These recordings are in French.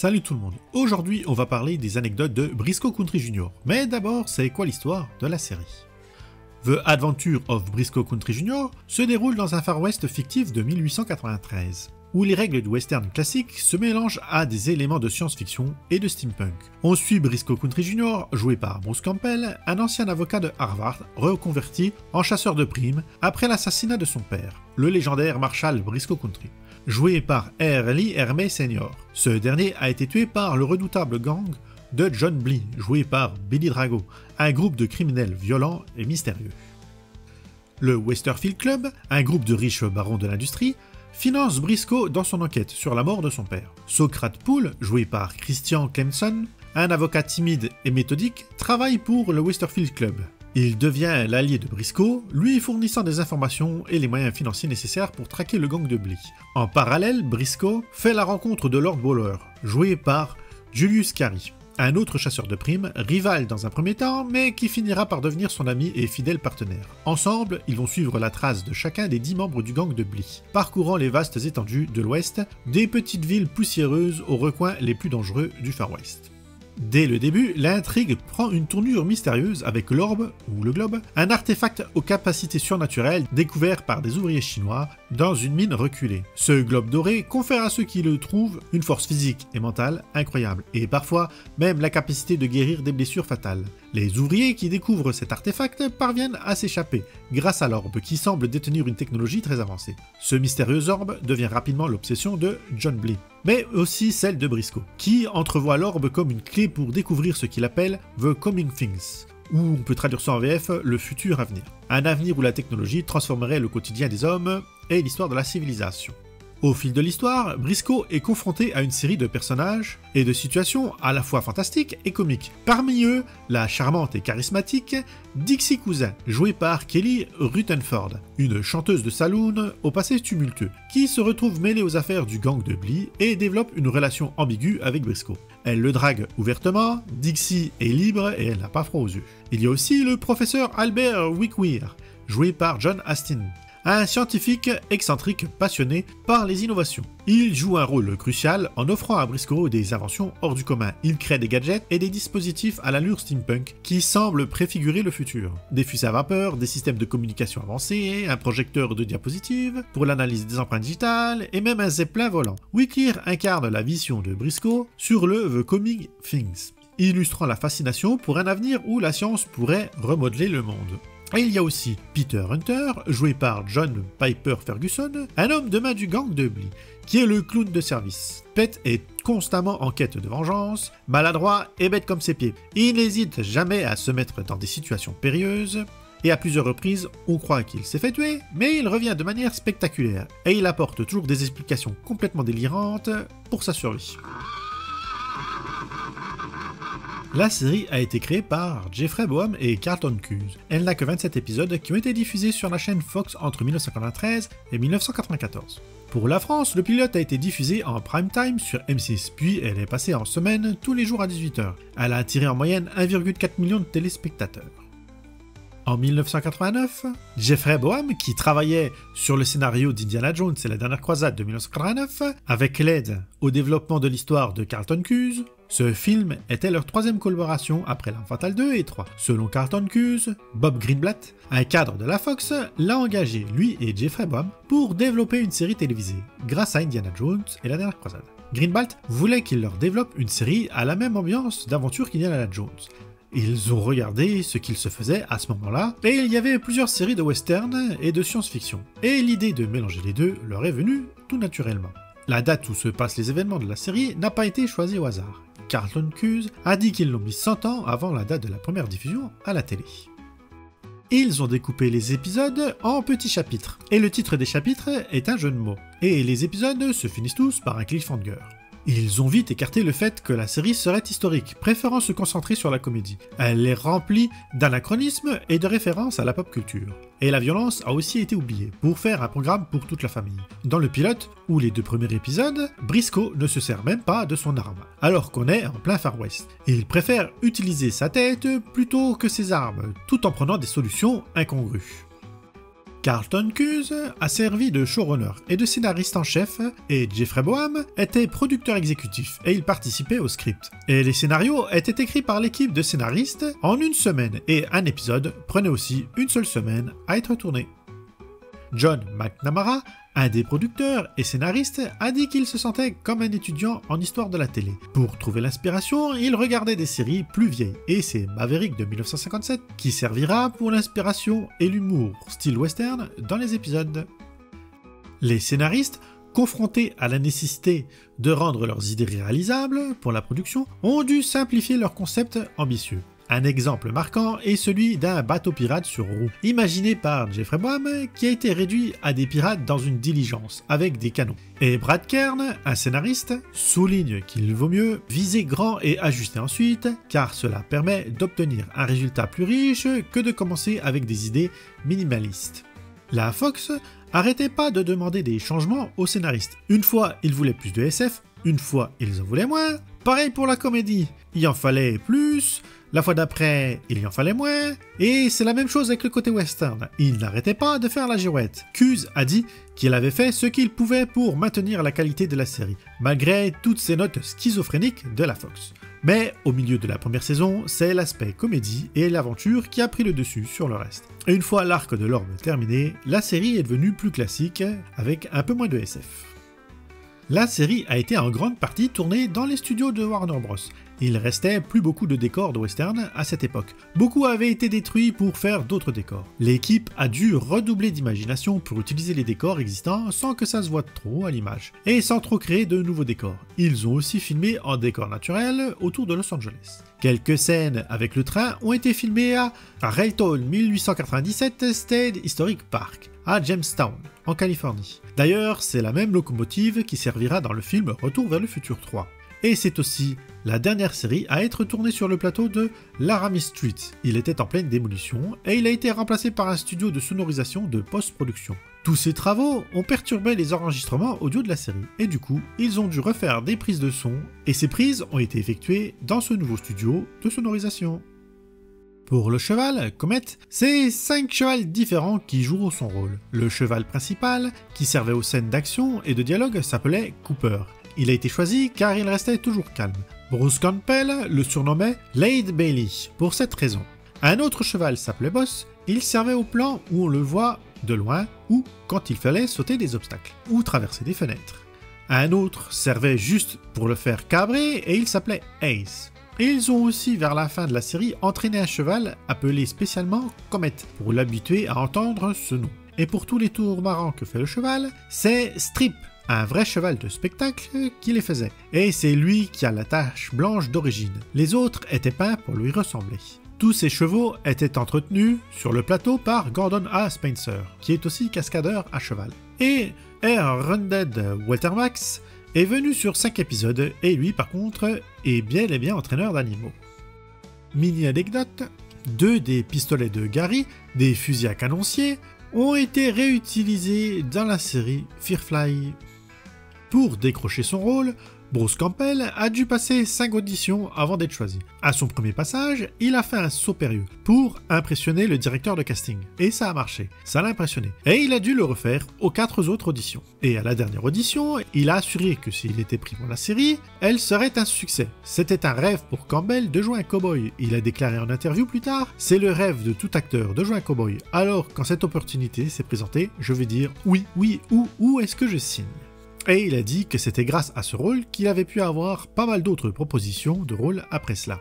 Salut tout le monde, aujourd'hui on va parler des anecdotes de Briscoe County Jr. Mais d'abord, c'est quoi l'histoire de la série? The Adventure of Briscoe County Jr. se déroule dans un Far West fictif de 1893, où les règles du western classique se mélangent à des éléments de science-fiction et de steampunk. On suit Briscoe County Jr., joué par Bruce Campbell, un ancien avocat de Harvard reconverti en chasseur de primes après l'assassinat de son père, le légendaire Marshall Briscoe County, joué par R. Lee Ermey Sr. Ce dernier a été tué par le redoutable gang de John Blee, joué par Billy Drago, un groupe de criminels violents et mystérieux. Le Westerfield Club, un groupe de riches barons de l'industrie, finance Briscoe dans son enquête sur la mort de son père. Socrate Poole, joué par Christian Clemson, un avocat timide et méthodique, travaille pour le Westerfield Club. Il devient l'allié de Briscoe, lui fournissant des informations et les moyens financiers nécessaires pour traquer le gang de Blee. En parallèle, Briscoe fait la rencontre de Lord Bowler, joué par Julius Carry, un autre chasseur de primes, rival dans un premier temps, mais qui finira par devenir son ami et fidèle partenaire. Ensemble, ils vont suivre la trace de chacun des 10 membres du gang de Blee, parcourant les vastes étendues de l'Ouest, des petites villes poussiéreuses aux recoins les plus dangereux du Far West. Dès le début, l'intrigue prend une tournure mystérieuse avec l'orbe, ou le globe, un artefact aux capacités surnaturelles découvert par des ouvriers chinois dans une mine reculée. Ce globe doré confère à ceux qui le trouvent une force physique et mentale incroyable, et parfois même la capacité de guérir des blessures fatales. Les ouvriers qui découvrent cet artefact parviennent à s'échapper grâce à l'orbe qui semble détenir une technologie très avancée. Ce mystérieux orbe devient rapidement l'obsession de John Blee, mais aussi celle de Briscoe, qui entrevoit l'orbe comme une clé pour découvrir ce qu'il appelle « The Coming Things », ou on peut traduire ça en VF « le futur avenir ». Un avenir où la technologie transformerait le quotidien des hommes et l'histoire de la civilisation. Au fil de l'histoire, Briscoe est confronté à une série de personnages et de situations à la fois fantastiques et comiques. Parmi eux, la charmante et charismatique Dixie Cousin, jouée par Kelly Rutherford, une chanteuse de saloon au passé tumultueux, qui se retrouve mêlée aux affaires du gang de Blee et développe une relation ambiguë avec Briscoe. Elle le drague ouvertement, Dixie est libre et elle n'a pas froid aux yeux. Il y a aussi le professeur Albert Wickweir, joué par John Astin, un scientifique excentrique passionné par les innovations. Il joue un rôle crucial en offrant à Briscoe des inventions hors du commun. Il crée des gadgets et des dispositifs à l'allure steampunk qui semblent préfigurer le futur. Des fusées à vapeur, des systèmes de communication avancés, un projecteur de diapositives pour l'analyse des empreintes digitales et même un zeppelin volant. Wickweir incarne la vision de Briscoe sur le The Coming Things, illustrant la fascination pour un avenir où la science pourrait remodeler le monde. Et il y a aussi Peter Hunter, joué par John Piper Ferguson, un homme de main du gang de Blee, qui est le clown de service. Pete est constamment en quête de vengeance, maladroit et bête comme ses pieds. Il n'hésite jamais à se mettre dans des situations périlleuses, et à plusieurs reprises, on croit qu'il s'est fait tuer, mais il revient de manière spectaculaire, et il apporte toujours des explications complètement délirantes pour sa survie. La série a été créée par Jeffrey Boam et Carlton Cuse. Elle n'a que 27 épisodes qui ont été diffusés sur la chaîne Fox entre 1993 et 1994. Pour la France, le pilote a été diffusé en prime time sur M6, puis elle est passée en semaine tous les jours à 18h. Elle a attiré en moyenne 1,4 million de téléspectateurs. En 1989, Jeffrey Boam, qui travaillait sur le scénario d'Indiana Jones et la dernière croisade de 1989, avec l'aide au développement de l'histoire de Carlton Cuse, ce film était leur troisième collaboration après L'Arme Fatale 2 et 3. Selon Carlton Cuse, Bob Greenblatt, un cadre de la Fox, l'a engagé, lui et Jeffrey Boam, pour développer une série télévisée, grâce à Indiana Jones et la dernière croisade. Greenblatt voulait qu'il leur développe une série à la même ambiance d'aventure qu'Indiana Jones. Ils ont regardé ce qu'il se faisait à ce moment-là, et il y avait plusieurs séries de western et de science-fiction. Et l'idée de mélanger les deux leur est venue tout naturellement. La date où se passent les événements de la série n'a pas été choisie au hasard. Carlton Cuse a dit qu'ils l'ont mis 100 ans avant la date de la première diffusion à la télé. Ils ont découpé les épisodes en petits chapitres, et le titre des chapitres est un jeu de mots. Et les épisodes se finissent tous par un cliffhanger. Ils ont vite écarté le fait que la série serait historique, préférant se concentrer sur la comédie. Elle est remplie d'anachronismes et de références à la pop culture. Et la violence a aussi été oubliée, pour faire un programme pour toute la famille. Dans le pilote, ou les 2 premiers épisodes, Briscoe ne se sert même pas de son arme, alors qu'on est en plein Far West. Il préfère utiliser sa tête plutôt que ses armes, tout en prenant des solutions incongrues. Carlton Cuse a servi de showrunner et de scénariste en chef, et Jeffrey Boam était producteur exécutif et il participait au script. Et les scénarios étaient écrits par l'équipe de scénaristes en une semaine, et un épisode prenait aussi une seule semaine à être tourné. John McNamara, un des producteurs et scénaristes, a dit qu'il se sentait comme un étudiant en histoire de la télé. Pour trouver l'inspiration, il regardait des séries plus vieilles, et c'est Maverick de 1957 qui servira pour l'inspiration et l'humour style western dans les épisodes. Les scénaristes, confrontés à la nécessité de rendre leurs idées réalisables pour la production, ont dû simplifier leurs concepts ambitieux. Un exemple marquant est celui d'un bateau pirate sur roue, imaginé par Jeffrey Boam, qui a été réduit à des pirates dans une diligence, avec des canons. Et Brad Kern, un scénariste, souligne qu'il vaut mieux viser grand et ajuster ensuite, car cela permet d'obtenir un résultat plus riche que de commencer avec des idées minimalistes. La Fox arrêtait pas de demander des changements aux scénaristes. Une fois, ils voulaient plus de SF, une fois, ils en voulaient moins. Pareil pour la comédie, il en fallait plus. La fois d'après, il y en fallait moins, et c'est la même chose avec le côté western. Il n'arrêtait pas de faire la girouette. Cuse a dit qu'il avait fait ce qu'il pouvait pour maintenir la qualité de la série, malgré toutes ces notes schizophréniques de la Fox. Mais au milieu de la première saison, c'est l'aspect comédie et l'aventure qui a pris le dessus sur le reste. Et une fois l'arc de l'orbe terminé, la série est devenue plus classique, avec un peu moins de SF. La série a été en grande partie tournée dans les studios de Warner Bros. Il restait plus beaucoup de décors de western à cette époque. Beaucoup avaient été détruits pour faire d'autres décors. L'équipe a dû redoubler d'imagination pour utiliser les décors existants sans que ça se voie trop à l'image, et sans trop créer de nouveaux décors. Ils ont aussi filmé en décor naturel autour de Los Angeles. Quelques scènes avec le train ont été filmées à Raytown 1897 State Historic Park, à Jamestown, en Californie. D'ailleurs, c'est la même locomotive qui servira dans le film Retour vers le futur 3. Et c'est aussi la dernière série à être tournée sur le plateau de Laramie Street. Il était en pleine démolition et il a été remplacé par un studio de sonorisation de post-production. Tous ces travaux ont perturbé les enregistrements audio de la série et du coup, ils ont dû refaire des prises de son et ces prises ont été effectuées dans ce nouveau studio de sonorisation. Pour le cheval, Comet, c'est 5 chevals différents qui jouent son rôle. Le cheval principal, qui servait aux scènes d'action et de dialogue, s'appelait Cooper. Il a été choisi car il restait toujours calme. Bruce Campbell le surnommait Lade Bailey pour cette raison. Un autre cheval s'appelait Boss, il servait au plan où on le voit de loin ou quand il fallait sauter des obstacles ou traverser des fenêtres. Un autre servait juste pour le faire cabrer et il s'appelait Ace. Et ils ont aussi vers la fin de la série entraîné un cheval appelé spécialement Comet pour l'habituer à entendre ce nom. Et pour tous les tours marrants que fait le cheval, c'est Strip, un vrai cheval de spectacle qui les faisait. Et c'est lui qui a la tache blanche d'origine. Les autres étaient peints pour lui ressembler. Tous ces chevaux étaient entretenus sur le plateau par Gordon A. Spencer, qui est aussi cascadeur à cheval. Et R. Runded Watermax est venu sur 5 épisodes, et lui par contre est bel et bien entraîneur d'animaux. Mini anecdote, 2 des pistolets de Gary, des fusils à canoncier, ont été réutilisés dans la série Firefly. Pour décrocher son rôle, Bruce Campbell a dû passer 5 auditions avant d'être choisi. À son premier passage, il a fait un saut périlleux pour impressionner le directeur de casting. Et ça a marché, ça l'a impressionné. Et il a dû le refaire aux 4 autres auditions. Et à la dernière audition, il a assuré que s'il était pris pour la série, elle serait un succès. C'était un rêve pour Campbell de jouer un cow-boy. Il a déclaré en interview plus tard, c'est le rêve de tout acteur de jouer un cow-boy. Alors quand cette opportunité s'est présentée, je vais dire oui, où est-ce que je signe ? Et il a dit que c'était grâce à ce rôle qu'il avait pu avoir pas mal d'autres propositions de rôle après cela.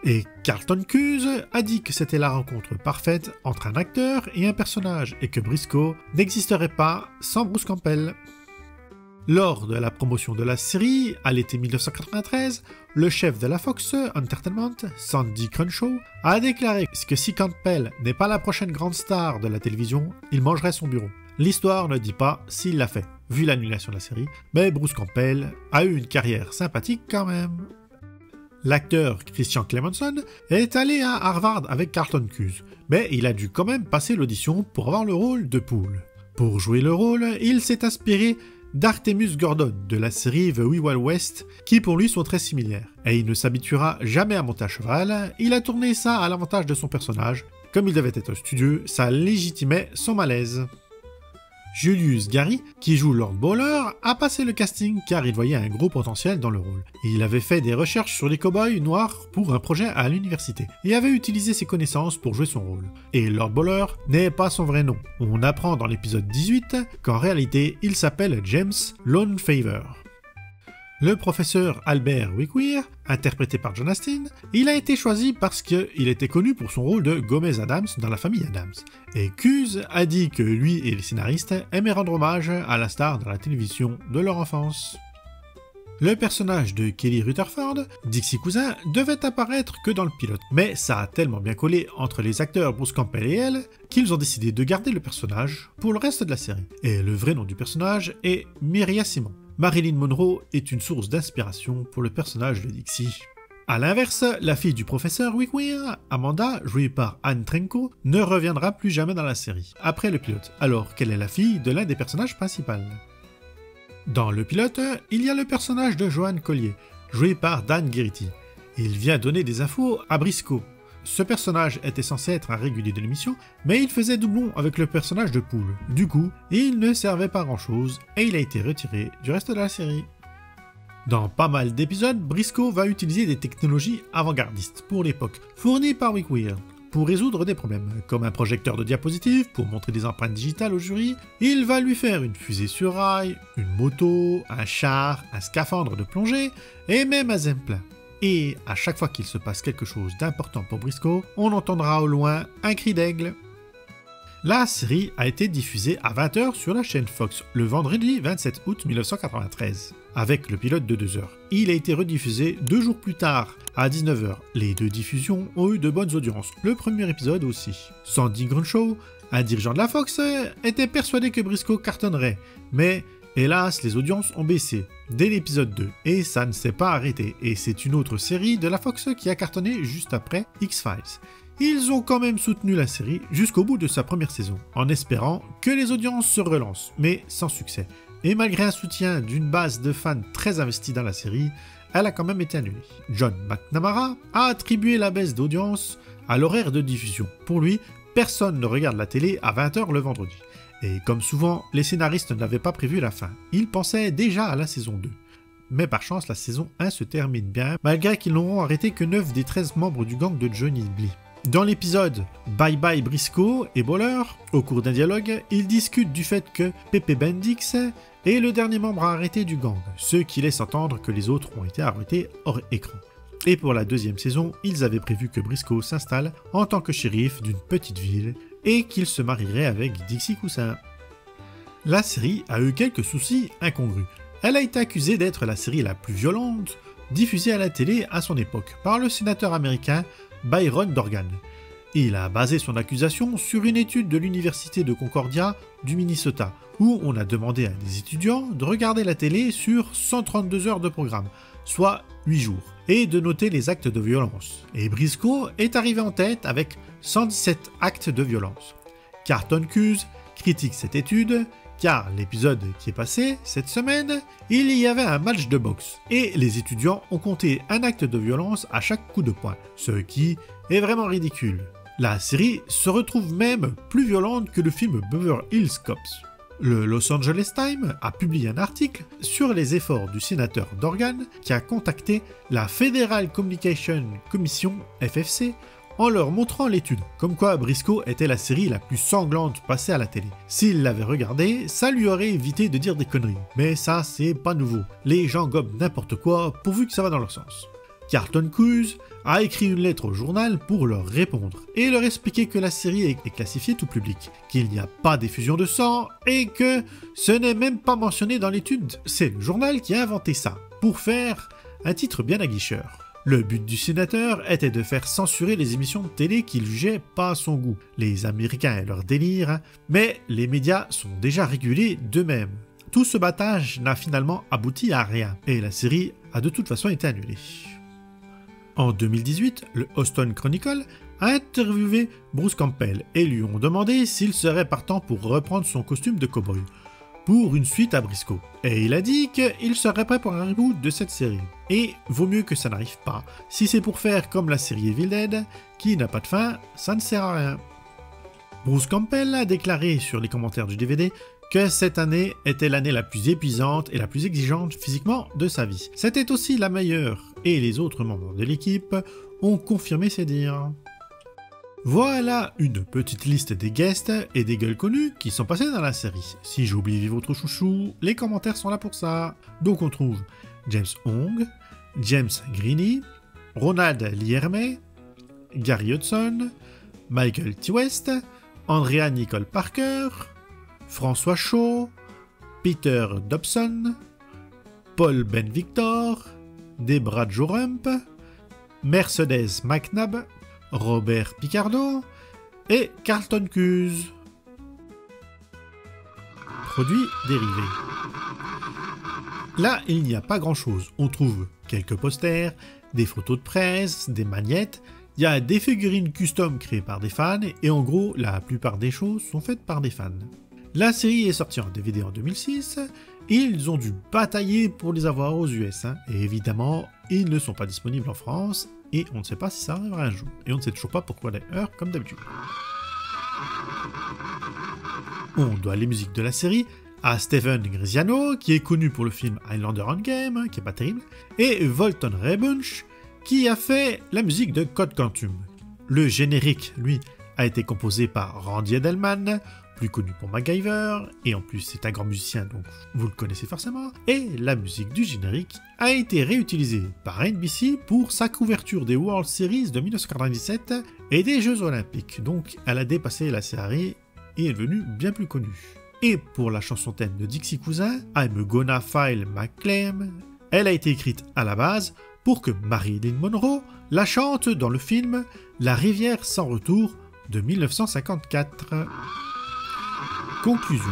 Et Carlton Cuse a dit que c'était la rencontre parfaite entre un acteur et un personnage et que Briscoe n'existerait pas sans Bruce Campbell. Lors de la promotion de la série, à l'été 1993, le chef de la Fox Entertainment, Sandy Crenshaw, a déclaré que si Campbell n'est pas la prochaine grande star de la télévision, il mangerait son bureau. L'histoire ne dit pas s'il l'a fait, vu l'annulation de la série, mais Bruce Campbell a eu une carrière sympathique quand même. L'acteur Christian Clemenson est allé à Harvard avec Carlton Cuse, mais il a dû quand même passer l'audition pour avoir le rôle de Poole. Pour jouer le rôle, il s'est inspiré d'Artemus Gordon de la série The Wild Wild West, qui pour lui sont très similaires. Et il ne s'habituera jamais à monter à cheval, il a tourné ça à l'avantage de son personnage. Comme il devait être studieux, ça légitimait son malaise. Julius Gary, qui joue Lord Bowler, a passé le casting car il voyait un gros potentiel dans le rôle. Il avait fait des recherches sur les cow-boys noirs pour un projet à l'université et avait utilisé ses connaissances pour jouer son rôle. Et Lord Bowler n'est pas son vrai nom. On apprend dans l'épisode 18 qu'en réalité il s'appelle James Lone Favor. Le professeur Albert Wickweir, interprété par John Astin, il a été choisi parce qu'il était connu pour son rôle de Gomez Adams dans la famille Adams. Et Cuse a dit que lui et les scénaristes aimaient rendre hommage à la star dans la télévision de leur enfance. Le personnage de Kelly Rutherford, Dixie Cousin, devait apparaître que dans le pilote, mais ça a tellement bien collé entre les acteurs Bruce Campbell et elle qu'ils ont décidé de garder le personnage pour le reste de la série. Et le vrai nom du personnage est Myria Simon. Marilyn Monroe est une source d'inspiration pour le personnage de Dixie. A l'inverse, la fille du professeur Wickweir, Amanda, jouée par Anne Trenko, ne reviendra plus jamais dans la série, après le pilote, alors qu'elle est la fille de l'un des personnages principaux. Dans le pilote, il y a le personnage de Johan Collier, joué par Dan Garrity. Il vient donner des infos à Briscoe. Ce personnage était censé être un régulier de l'émission, mais il faisait doublon avec le personnage de Poole. Du coup, il ne servait pas grand chose et il a été retiré du reste de la série. Dans pas mal d'épisodes, Briscoe va utiliser des technologies avant-gardistes pour l'époque, fournies par Wickweir, pour résoudre des problèmes, comme un projecteur de diapositives pour montrer des empreintes digitales au jury. Il va lui faire une fusée sur rail, une moto, un char, un scaphandre de plongée et même un Zempla. Et à chaque fois qu'il se passe quelque chose d'important pour Briscoe, on entendra au loin un cri d'aigle. La série a été diffusée à 20h sur la chaîne Fox le vendredi 27 août 1993, avec le pilote de 2 heures. Il a été rediffusé 2 jours plus tard, à 19h. Les 2 diffusions ont eu de bonnes audiences, le premier épisode aussi. Sandy Grunshaw, un dirigeant de la Fox, était persuadé que Briscoe cartonnerait, mais hélas, les audiences ont baissé dès l'épisode 2, et ça ne s'est pas arrêté, et c'est une autre série de la Fox qui a cartonné juste après X-Files. Ils ont quand même soutenu la série jusqu'au bout de sa première saison, en espérant que les audiences se relancent, mais sans succès. Et malgré un soutien d'une base de fans très investis dans la série, elle a quand même été annulée. John McNamara a attribué la baisse d'audience à l'horaire de diffusion. Pour lui, personne ne regarde la télé à 20h le vendredi. Et comme souvent, les scénaristes n'avaient pas prévu la fin. Ils pensaient déjà à la saison 2. Mais par chance, la saison 1 se termine bien, malgré qu'ils n'auront arrêté que 9 des 13 membres du gang de Johnny Blee. Dans l'épisode Bye Bye Briscoe et Bowler, au cours d'un dialogue, ils discutent du fait que Pepe Bendix est le dernier membre à arrêter du gang, ce qui laisse entendre que les autres ont été arrêtés hors écran. Et pour la deuxième saison, ils avaient prévu que Briscoe s'installe en tant que shérif d'une petite ville et qu'il se marierait avec Dixie Cousin. La série a eu quelques soucis incongrus. Elle a été accusée d'être la série la plus violente diffusée à la télé à son époque par le sénateur américain Byron Dorgan. Il a basé son accusation sur une étude de l'université de Concordia du Minnesota, où on a demandé à des étudiants de regarder la télé sur 132 heures de programme, soit 8 jours, et de noter les actes de violence. Et Briscoe est arrivé en tête avec 117 actes de violence. Carlton Cuse critique cette étude, car l'épisode qui est passé cette semaine, il y avait un match de boxe, et les étudiants ont compté un acte de violence à chaque coup de poing, ce qui est vraiment ridicule. La série se retrouve même plus violente que le film Beverly Hills Cops. Le Los Angeles Times a publié un article sur les efforts du sénateur Dorgan qui a contacté la Federal Communication Commission FFC en leur montrant l'étude, comme quoi Briscoe était la série la plus sanglante passée à la télé. S'il l'avait regardée, ça lui aurait évité de dire des conneries. Mais ça, c'est pas nouveau. Les gens gobent n'importe quoi pourvu que ça va dans leur sens. Carlton Cuse a écrit une lettre au journal pour leur répondre et leur expliquer que la série est classifiée tout public, qu'il n'y a pas d'effusion de sang et que ce n'est même pas mentionné dans l'étude. C'est le journal qui a inventé ça, pour faire un titre bien aguicheur. Le but du sénateur était de faire censurer les émissions de télé qu'il jugeait pas à son goût. Les Américains et leur délire, mais les médias sont déjà régulés d'eux-mêmes. Tout ce battage n'a finalement abouti à rien, et la série a de toute façon été annulée. En 2018, le Houston Chronicle a interviewé Bruce Campbell et lui ont demandé s'il serait partant pour reprendre son costume de cow-boy pour une suite à Briscoe. Et il a dit qu'il serait prêt pour un reboot de cette série. Et vaut mieux que ça n'arrive pas. Si c'est pour faire comme la série Evil Dead, qui n'a pas de fin, ça ne sert à rien. Bruce Campbell a déclaré sur les commentaires du DVD que cette année était l'année la plus épuisante et la plus exigeante physiquement de sa vie. C'était aussi la meilleure, et les autres membres de l'équipe ont confirmé ces dires. Voilà une petite liste des guests et des gueules connues qui sont passés dans la série. Si j'ai oublié votre chouchou, les commentaires sont là pour ça. Donc on trouve James Hong, James Greeny, Ronald Lierme, Gary Hudson, Michael T. West, Andrea Nicole Parker, François Shaw, Peter Dobson, Paul Ben Victor, Debra Jorump, Mercedes McNabb, Robert Picardo et Carlton Cuse. Produits dérivés. Là, il n'y a pas grand-chose. On trouve quelques posters, des photos de presse, des magnettes, il y a des figurines custom créées par des fans, et en gros, la plupart des choses sont faites par des fans. La série est sortie en DVD en 2006, et ils ont dû batailler pour les avoir aux US, et évidemment, ils ne sont pas disponibles en France, et on ne sait pas si ça arrivera un jour. Et on ne sait toujours pas pourquoi d'ailleurs, comme d'habitude. On doit les musiques de la série à Stephen Graziano, qui est connu pour le film Highlander Endgame, qui est pas terrible, et Volton Rebunch, qui a fait la musique de Code Quantum. Le générique, lui, a été composé par Randy Edelman, plus connu pour MacGyver, et en plus c'est un grand musicien, donc vous le connaissez forcément, et la musique du générique a été réutilisée par NBC pour sa couverture des World Series de 1997 et des Jeux Olympiques, donc elle a dépassé la série et est devenue bien plus connue. Et pour la chanson thème de Dixie Cousin, I'm Gonna File My Claim, elle a été écrite à la base pour que Marilyn Monroe la chante dans le film La rivière sans retour de 1954. Conclusion.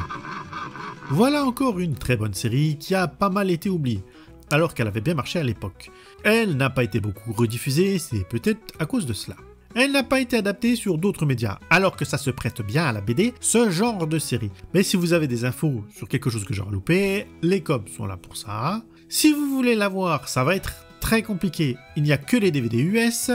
Voilà encore une très bonne série qui a pas mal été oubliée, alors qu'elle avait bien marché à l'époque. Elle n'a pas été beaucoup rediffusée, c'est peut-être à cause de cela. Elle n'a pas été adaptée sur d'autres médias, alors que ça se prête bien à la BD, ce genre de série. Mais si vous avez des infos sur quelque chose que j'aurais loupé, les coms sont là pour ça. Si vous voulez la voir, ça va être très compliqué, il n'y a que les DVD US,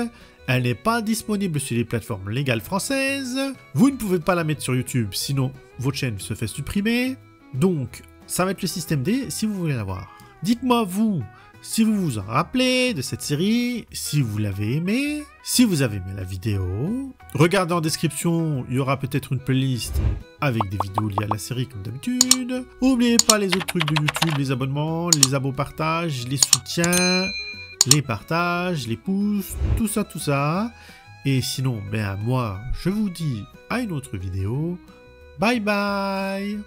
elle n'est pas disponible sur les plateformes légales françaises, vous ne pouvez pas la mettre sur YouTube, sinon votre chaîne se fait supprimer, donc ça va être le système D si vous voulez la voir. Dites-moi vous, si vous vous en rappelez de cette série, si vous l'avez aimée, si vous avez aimé la vidéo. Regardez en description, il y aura peut-être une playlist avec des vidéos liées à la série comme d'habitude. N'oubliez pas les autres trucs de YouTube, les abonnements, les abos partages, les soutiens, les partages, les pouces, tout ça. Et sinon, moi, je vous dis à une autre vidéo. Bye bye!